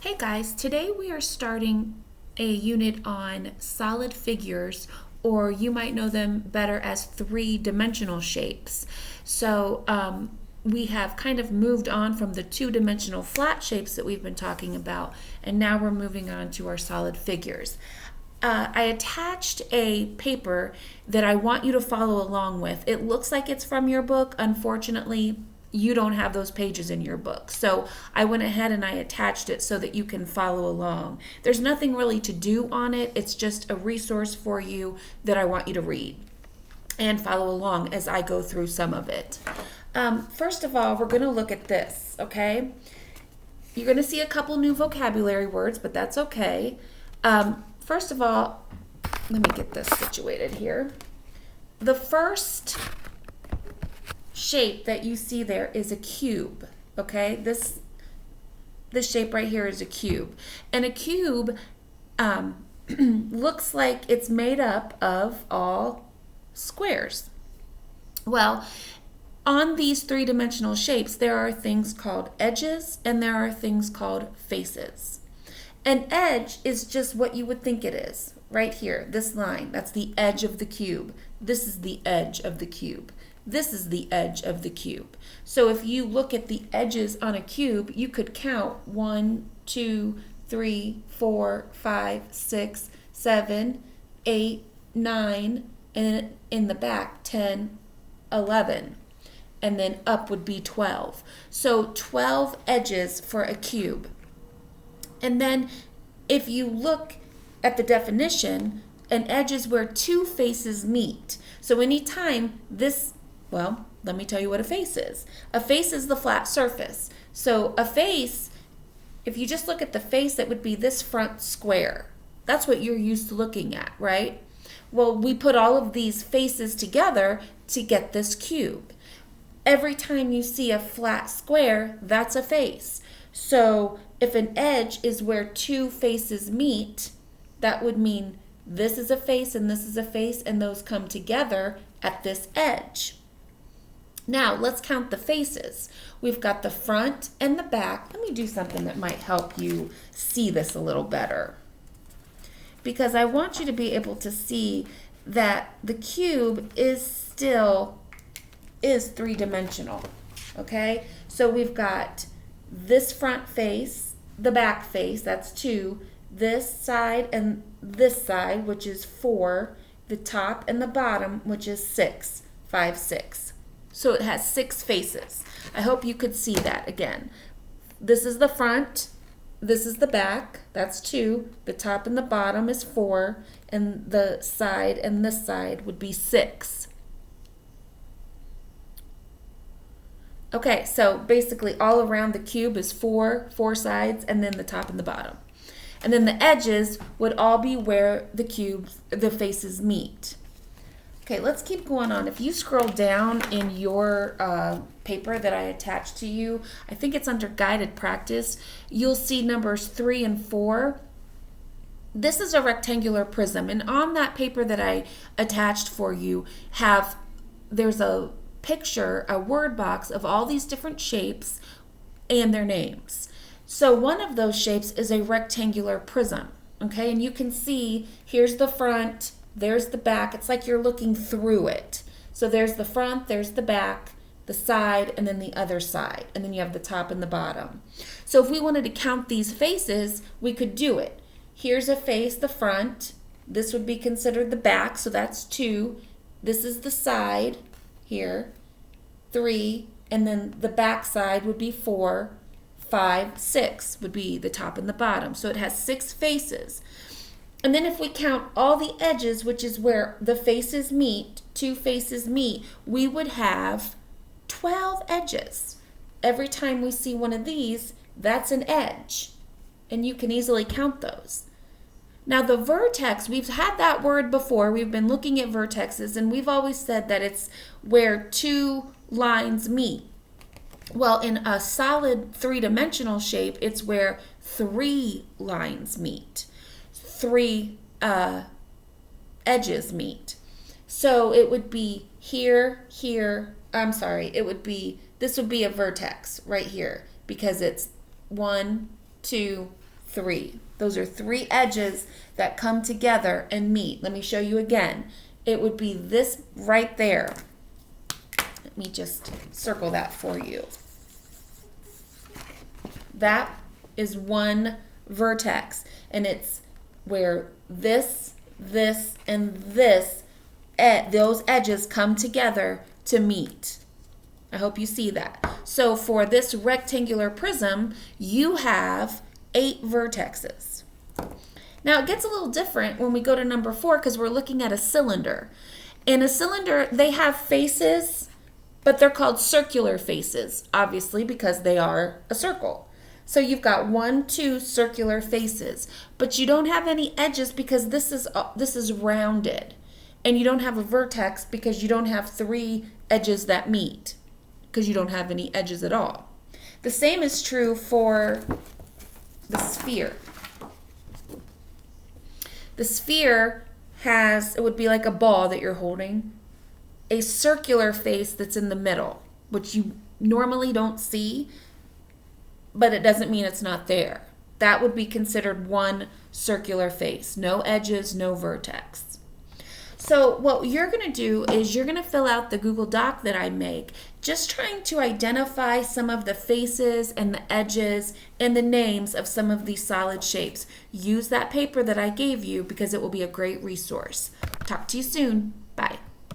Hey guys, today we are starting a unit on solid figures, or you might know them better as three-dimensional shapes. We have kind of moved on from the two-dimensional flat shapes that we've been talking about, and now we're moving on to our solid figures. I attached a paper that I want you to follow along with. It looks like it's from your book. Unfortunately, you don't have those pages in your book. So I went ahead and I attached it so that you can follow along. There's nothing really to do on it. It's just a resource for you that I want you to read and follow along as I go through some of it. First of all, we're going to look at this, okay? You're going to see a couple new vocabulary words, but that's okay. First of all, let me get this situated here. The first shape that you see there is a cube, okay? This shape right here is a cube. And a cube looks like it's made up of all squares. Well, on these three-dimensional shapes, there are things called edges and there are things called faces. An edge is just what you would think it is, right here, this line. That's the edge of the cube. This is the edge of the cube. This is the edge of the cube. So if you look at the edges on a cube, you could count 1, 2, 3, 4, 5, 6, 7, 8, 9, and in the back 10, 11. And then up would be 12. So 12 edges for a cube. And then if you look at the definition, an edge is where two faces meet. So anytime let me tell you what a face is. A face is the flat surface. So a face, if you just look at the face, that would be this front square. That's what you're used to looking at, right? Well, we put all of these faces together to get this cube. Every time you see a flat square, that's a face. So if an edge is where two faces meet, that would mean this is a face and this is a face, and those come together at this edge. Now, let's count the faces. We've got the front and the back. Let me do something that might help you see this a little better, because I want you to be able to see that the cube is three-dimensional, okay? So we've got this front face, the back face, that's 2, this side and this side, which is 4, the top and the bottom, which is 6, 5, 6. So it has 6 faces. I hope you could see that again. This is the front, this is the back, that's 2, the top and the bottom is 4, and the side and this side would be 6. Okay, so basically all around the cube is 4 sides, and then the top and the bottom. And then the edges would all be where the faces meet. Okay, let's keep going on. If you scroll down in your paper that I attached to you, I think it's under guided practice, you'll see numbers 3 and 4. This is a rectangular prism, and on that paper that I attached for you, there's a picture, a word box of all these different shapes and their names. So one of those shapes is a rectangular prism, okay? And you can see, here's the front, there's the back. It's like you're looking through it. So there's the front, there's the back, the side, and then the other side. And then you have the top and the bottom. So if we wanted to count these faces, we could do it. Here's a face, the front. This would be considered the back, so that's 2. This is the side here, 3, and then the back side would be 4, 5, 6 would be the top and the bottom. So it has 6 faces. And then if we count all the edges, which is where the faces meet, 2 faces meet, we would have 12 edges. Every time we see one of these, that's an edge. And you can easily count those. Now the vertex, we've had that word before. We've been looking at vertexes, and we've always said that it's where 2 lines meet. Well, in a solid three-dimensional shape, it's where 3 lines meet. 3 edges meet. So it would be this would be a vertex right here, because it's 1, 2, 3. Those are 3 edges that come together and meet. Let me show you again. It would be this right there. Let me just circle that for you. That is one vertex, and it's where this, and this, those edges come together to meet. I hope you see that. So for this rectangular prism, you have 8 vertexes. Now it gets a little different when we go to number 4 because we're looking at a cylinder. In a cylinder, they have faces, but they're called circular faces, obviously, because they are a circle. So you've got 1, 2 circular faces, but you don't have any edges because this is rounded. And you don't have a vertex because you don't have 3 edges that meet, because you don't have any edges at all. The same is true for the sphere. The sphere has, it would be like a ball that you're holding, a circular face that's in the middle, which you normally don't see, but it doesn't mean it's not there. That would be considered one circular face. No edges, no vertex. So what you're going to do is you're going to fill out the Google Doc that I make, just trying to identify some of the faces and the edges and the names of some of these solid shapes. Use that paper that I gave you because it will be a great resource. Talk to you soon. Bye.